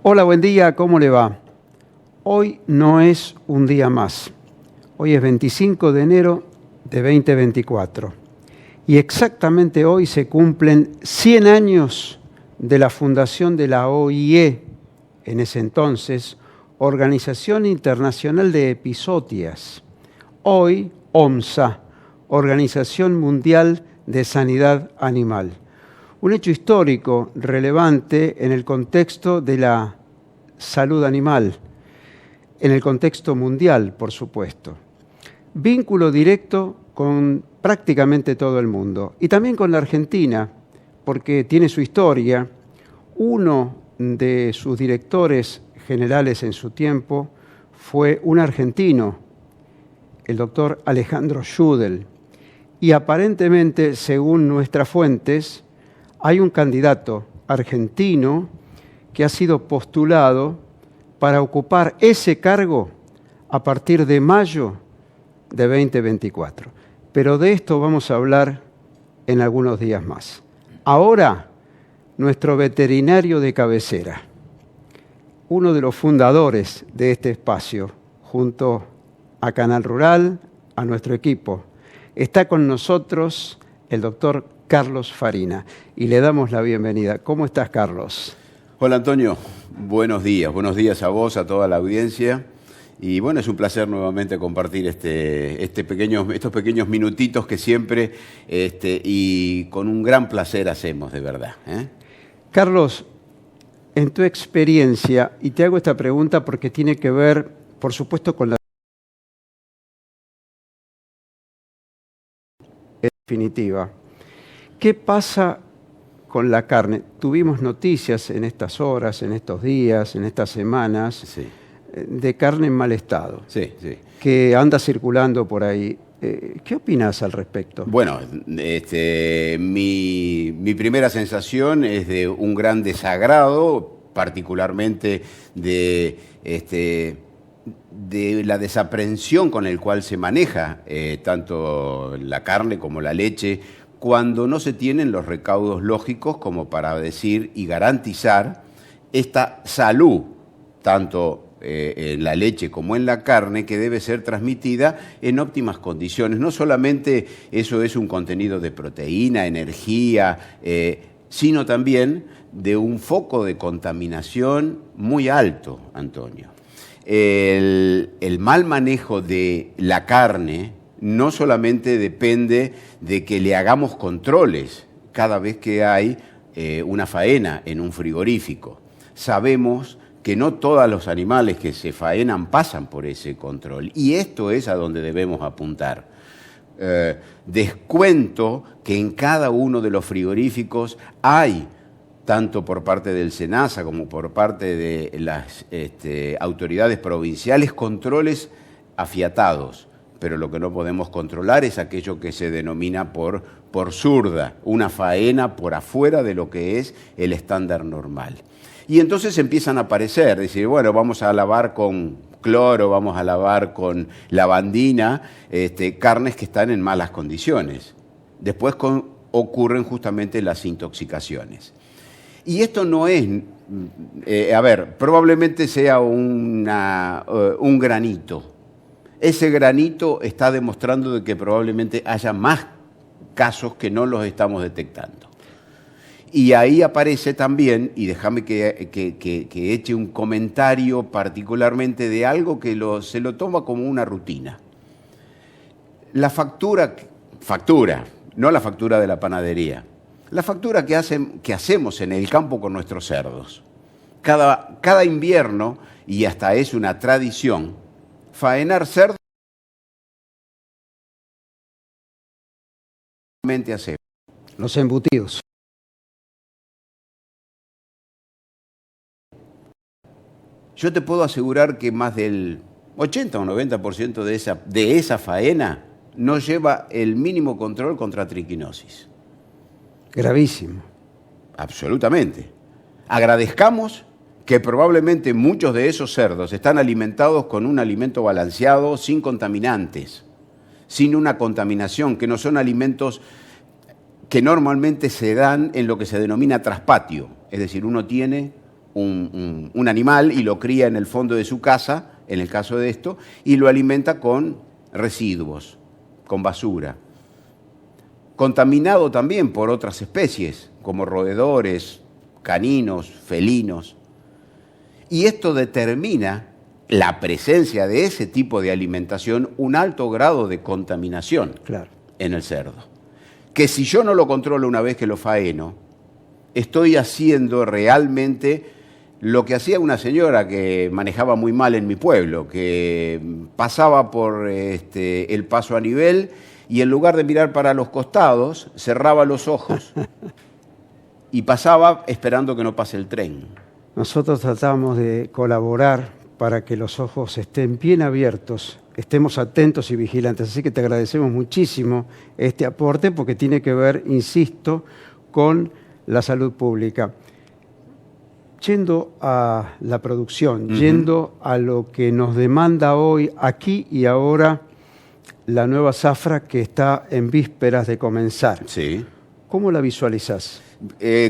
Hola, buen día, ¿cómo le va? Hoy no es un día más. Hoy es 25 de enero de 2024. Y exactamente hoy se cumplen 100 años de la fundación de la OIE, en ese entonces, Organización Internacional de Epizootias. Hoy, OMSA, Organización Mundial de Sanidad Animal. Un hecho histórico relevante en el contexto de la salud animal, en el contexto mundial, por supuesto. Vínculo directo con prácticamente todo el mundo y también con la Argentina, porque tiene su historia. Uno de sus directores generales en su tiempo fue un argentino, el doctor Alejandro Schudel, y aparentemente, según nuestras fuentes, hay un candidato argentino que ha sido postulado para ocupar ese cargo a partir de mayo de 2024. Pero de esto vamos a hablar en algunos días más. Ahora, nuestro veterinario de cabecera, uno de los fundadores de este espacio, junto a Canal Rural, a nuestro equipo, está con nosotros el doctor Carlos Farina, y le damos la bienvenida. ¿Cómo estás, Carlos? Hola, Antonio. Buenos días a vos, a toda la audiencia. Y bueno, es un placer nuevamente compartir estos pequeños minutitos que siempre y con un gran placer hacemos, de verdad. Carlos, en tu experiencia, y te hago esta pregunta porque tiene que ver, por supuesto, con la definitiva. ¿Qué pasa con la carne? Tuvimos noticias en estas horas, en estos días, en estas semanas, Sí. De carne en mal estado, Sí, sí. que anda circulando por ahí. ¿Qué opinas al respecto? Bueno, mi primera sensación es de un gran desagrado, particularmente de la desaprensión con el cual se maneja tanto la carne como la leche, cuando no se tienen los recaudos lógicos como para decir y garantizar esta salud, tanto en la leche como en la carne, que debe ser transmitida en óptimas condiciones. No solamente eso es un contenido de proteína, energía, sino también de un foco de contaminación muy alto, Antonio. El mal manejo de la carne no solamente depende de que le hagamos controles cada vez que hay una faena en un frigorífico. Sabemos que no todos los animales que se faenan pasan por ese control, y esto es a donde debemos apuntar. Descuento que en cada uno de los frigoríficos hay, tanto por parte del SENASA como por parte de las autoridades provinciales, controles afiatados. Pero lo que no podemos controlar es aquello que se denomina por zurda, una faena por afuera de lo que es el estándar normal. Y entonces empiezan a aparecer, decir, bueno, vamos a lavar con cloro, vamos a lavar con lavandina, carnes que están en malas condiciones. Después ocurren justamente las intoxicaciones. Y esto no es, probablemente sea un granito. Ese granito está demostrando de que probablemente haya más casos que no los estamos detectando. Y ahí aparece también, y déjame que eche un comentario particularmente de algo que se lo toma como una rutina. La factura, no la factura de la panadería, la factura que hacemos en el campo con nuestros cerdos. Cada invierno, y hasta es una tradición, faenar cerdos. Hacemos Los embutidos. Yo te puedo asegurar que más del 80 o 90% de esa faena no lleva el mínimo control contra triquinosis. Gravísimo. Absolutamente. Agradezcamos que probablemente muchos de esos cerdos están alimentados con un alimento balanceado, sin contaminantes, sin una contaminación, que no son alimentos que normalmente se dan en lo que se denomina traspatio. Es decir, uno tiene un animal y lo cría en el fondo de su casa, en el caso de esto, y lo alimenta con residuos, con basura. Contaminado también por otras especies, como roedores, caninos, felinos. Y esto determina la presencia de ese tipo de alimentación, un alto grado de contaminación en el cerdo. Que si yo no lo controlo una vez que lo faeno, estoy haciendo realmente lo que hacía una señora que manejaba muy mal en mi pueblo, que pasaba por el paso a nivel y en lugar de mirar para los costados, cerraba los ojos y pasaba esperando que no pase el tren. Nosotros tratamos de colaborar para que los ojos estén bien abiertos, estemos atentos y vigilantes. Así que te agradecemos muchísimo este aporte porque tiene que ver, insisto, con la salud pública. Yendo a la producción, yendo a lo que nos demanda hoy, aquí y ahora, la nueva zafra que está en vísperas de comenzar. Sí. ¿Cómo la visualizás?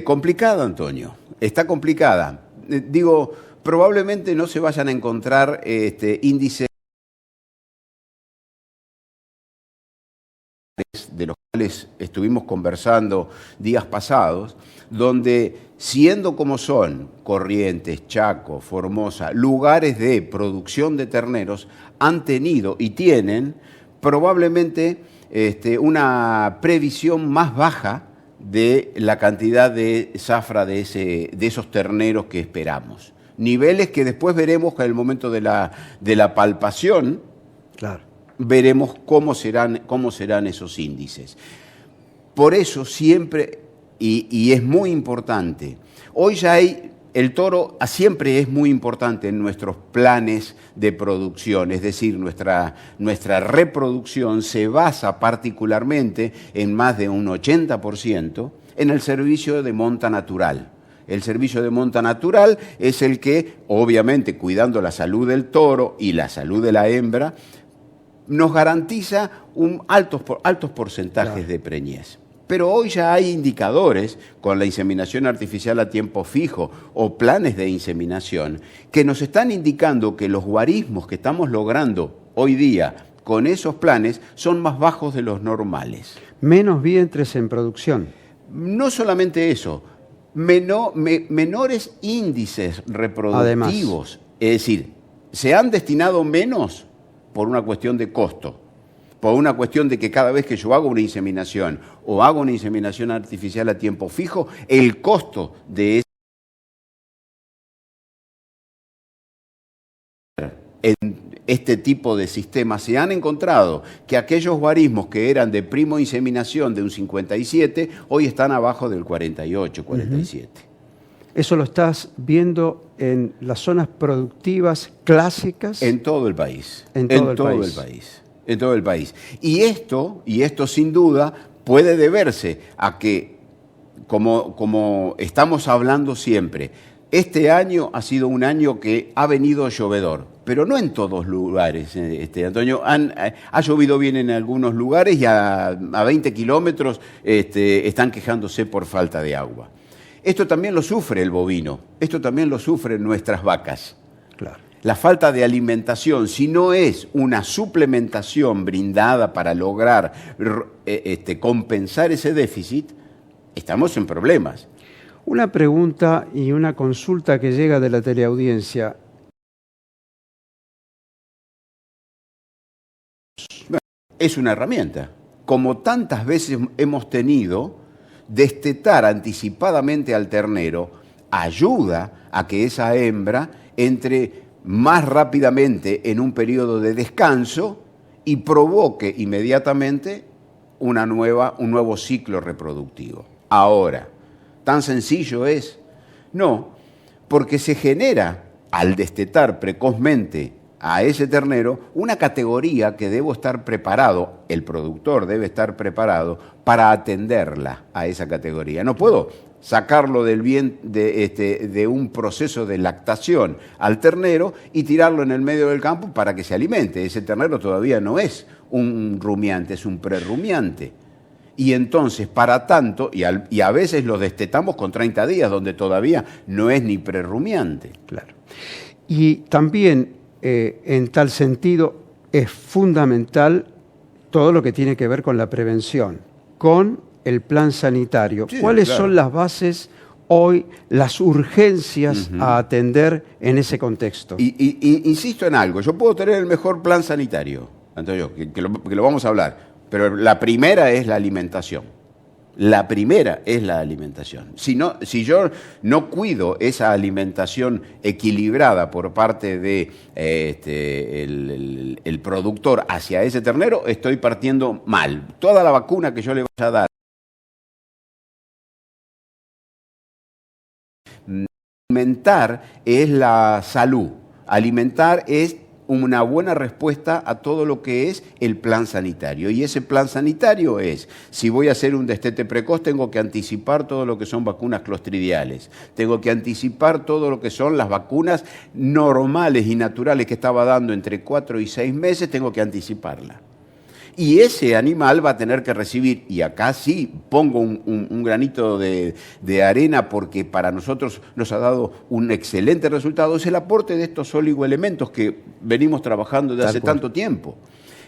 Complicada, Antonio. Está complicada. Digo, probablemente no se vayan a encontrar índices de los cuales estuvimos conversando días pasados, donde siendo como son Corrientes, Chaco, Formosa, lugares de producción de terneros, han tenido y tienen probablemente una previsión más baja de la cantidad de zafra de esos terneros que esperamos. Niveles que después veremos que en el momento de la palpación, veremos cómo serán esos índices. Por eso siempre, y es muy importante, hoy ya el toro siempre es muy importante en nuestros planes de producción, es decir, nuestra reproducción se basa particularmente en más de un 80% en el servicio de monta natural. El servicio de monta natural es el que, obviamente, cuidando la salud del toro y la salud de la hembra, nos garantiza altos porcentajes de preñez. Pero hoy ya hay indicadores con la inseminación artificial a tiempo fijo o planes de inseminación que nos están indicando que los guarismos que estamos logrando hoy día con esos planes son más bajos de los normales. Menos vientres en producción. No solamente eso, menores índices reproductivos. Además. Es decir, se han destinado menos por una cuestión de costo, por una cuestión de que cada vez que yo hago una inseminación o hago una inseminación artificial a tiempo fijo, el costo de este tipo de sistemas se han encontrado que aquellos guarismos que eran de primo inseminación de un 57, hoy están abajo del 48, 47. ¿Eso lo estás viendo en las zonas productivas clásicas? En todo el país. En todo el país. Y esto sin duda puede deberse a que, como estamos hablando siempre, este año ha sido un año que ha venido llovedor, pero no en todos lugares, Antonio. Ha llovido bien en algunos lugares y a 20 kilómetros están quejándose por falta de agua. Esto también lo sufre el bovino, esto también lo sufren nuestras vacas. Claro. La falta de alimentación, si no es una suplementación brindada para lograr compensar ese déficit, estamos en problemas. Una pregunta y una consulta que llega de la teleaudiencia. Es una herramienta. Como tantas veces hemos tenido, destetar anticipadamente al ternero ayuda a que esa hembra entre más rápidamente en un periodo de descanso y provoque inmediatamente un nuevo ciclo reproductivo. Ahora, ¿tan sencillo es? No, porque se genera, al destetar precozmente a ese ternero, una categoría que debo estar preparado, el productor debe estar preparado para atenderla a esa categoría. No puedo sacarlo de un proceso de lactación al ternero y tirarlo en el medio del campo para que se alimente. Ese ternero todavía no es un rumiante, es un prerrumiante. Y entonces, para tanto, y a veces lo destetamos con 30 días, donde todavía no es ni prerrumiante. Claro. Y también, en tal sentido, es fundamental todo lo que tiene que ver con la prevención, con el plan sanitario. Sí, ¿Cuáles claro. son las bases hoy, las urgencias a atender en ese contexto? Y insisto en algo, yo puedo tener el mejor plan sanitario, Antonio, que lo vamos a hablar, pero la primera es la alimentación. La primera es la alimentación. Si yo no cuido esa alimentación equilibrada por parte de el productor hacia ese ternero, estoy partiendo mal. Toda la vacuna que yo le vaya a dar, alimentar es la salud. Alimentar es una buena respuesta a todo lo que es el plan sanitario. Y ese plan sanitario es, si voy a hacer un destete precoz, tengo que anticipar todo lo que son vacunas clostridiales. Tengo que anticipar todo lo que son las vacunas normales y naturales que estaba dando entre 4 y 6 meses, tengo que anticiparla. Y ese animal va a tener que recibir, y acá sí pongo un granito de arena porque para nosotros nos ha dado un excelente resultado, es el aporte de estos oligoelementos que venimos trabajando desde hace tanto tiempo.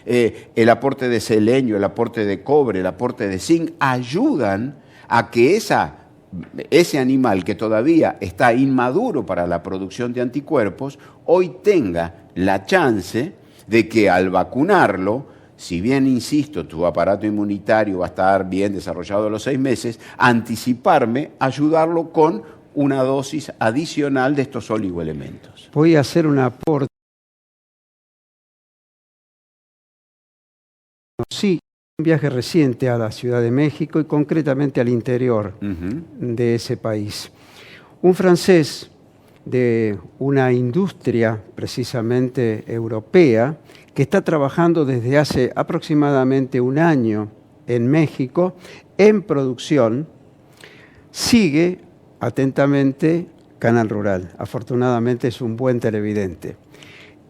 El aporte de selenio, el aporte de cobre, el aporte de zinc, ayudan a que ese animal que todavía está inmaduro para la producción de anticuerpos, hoy tenga la chance de que al vacunarlo, si bien, insisto, tu aparato inmunitario va a estar bien desarrollado a los 6 meses, anticiparme, ayudarlo con una dosis adicional de estos oligoelementos. Voy a hacer un aporte. Sí, un viaje reciente a la Ciudad de México y concretamente al interior de ese país. Un francés de una industria precisamente europea que está trabajando desde hace aproximadamente un año en México en producción, sigue atentamente Canal Rural. Afortunadamente es un buen televidente.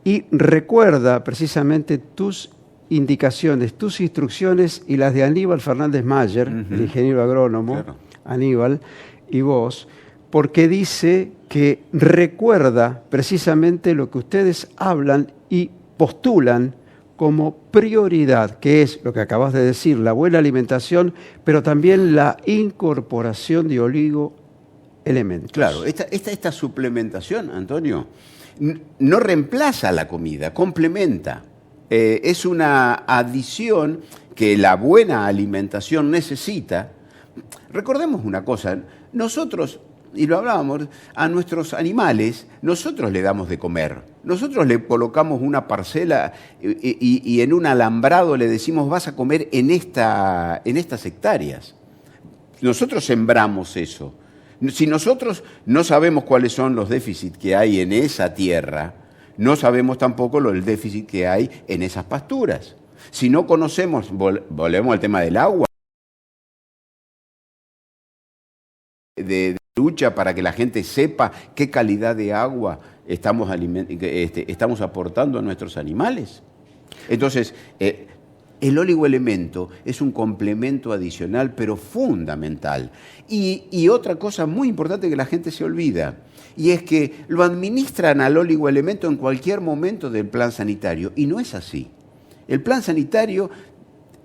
Y recuerda precisamente tus indicaciones, tus instrucciones y las de Aníbal Fernández Mayer, el ingeniero agrónomo, claro. Aníbal, y vos, porque dice que recuerda precisamente lo que ustedes hablan y postulan como prioridad, que es lo que acabas de decir, la buena alimentación, pero también la incorporación de oligoelementos. Claro, esta suplementación, Antonio, no reemplaza la comida, complementa. Es una adición que la buena alimentación necesita. Recordemos una cosa, nosotros, y lo hablábamos, a nuestros animales, nosotros le damos de comer. Nosotros le colocamos una parcela y en un alambrado le decimos vas a comer en estas hectáreas. Nosotros sembramos eso. Si nosotros no sabemos cuáles son los déficits que hay en esa tierra, no sabemos tampoco el déficit que hay en esas pasturas. Si no conocemos, volvemos al tema del agua, de lucha para que la gente sepa qué calidad de agua estamos aportando a nuestros animales. Entonces, el oligoelemento es un complemento adicional, pero fundamental. Y otra cosa muy importante que la gente se olvida, y es que lo administran al oligoelemento en cualquier momento del plan sanitario, y no es así. El plan sanitario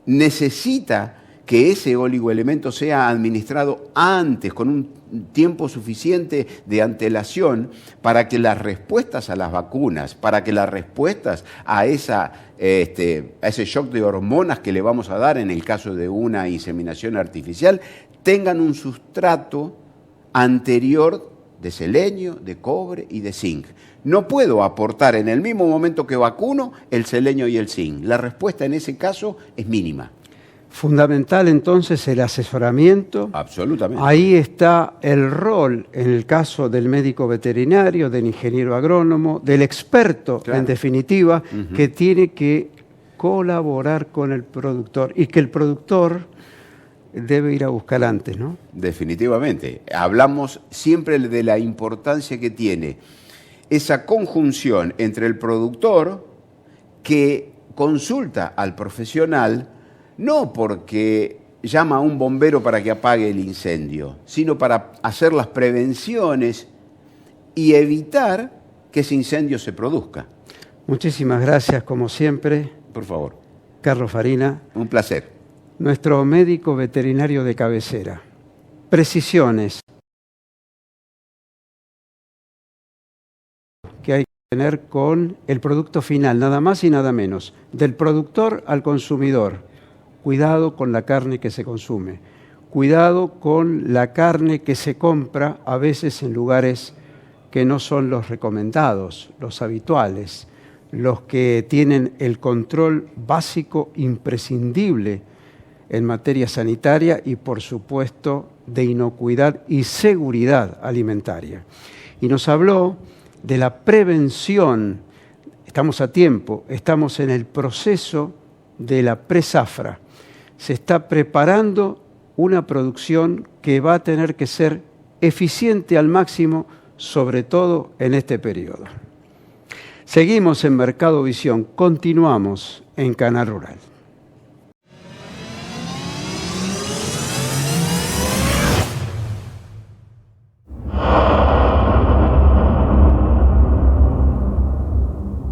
necesita que ese oligoelemento sea administrado antes, con un tiempo suficiente de antelación, para que las respuestas a las vacunas, para que las respuestas a ese shock de hormonas que le vamos a dar en el caso de una inseminación artificial, tengan un sustrato anterior de selenio, de cobre y de zinc. No puedo aportar en el mismo momento que vacuno el selenio y el zinc. La respuesta en ese caso es mínima. Fundamental entonces el asesoramiento. Absolutamente. Ahí está el rol, en el caso del médico veterinario, del ingeniero agrónomo, del experto, claro, en definitiva, que tiene que colaborar con el productor y que el productor debe ir a buscar antes, ¿no? Definitivamente. Hablamos siempre de la importancia que tiene esa conjunción entre el productor que consulta al profesional no porque llama a un bombero para que apague el incendio, sino para hacer las prevenciones y evitar que ese incendio se produzca. Muchísimas gracias, como siempre. Por favor. Carlos Farina. Un placer. Nuestro médico veterinario de cabecera. Precisiones que hay que tener con el producto final, nada más y nada menos, del productor al consumidor. Cuidado con la carne que se consume, cuidado con la carne que se compra a veces en lugares que no son los recomendados, los habituales, los que tienen el control básico imprescindible en materia sanitaria y, por supuesto, de inocuidad y seguridad alimentaria. Y nos habló de la prevención. Estamos a tiempo, estamos en el proceso de la pre-zafra. Se está preparando una producción que va a tener que ser eficiente al máximo, sobre todo en este periodo. Seguimos en Mercado Visión, continuamos en Canal Rural.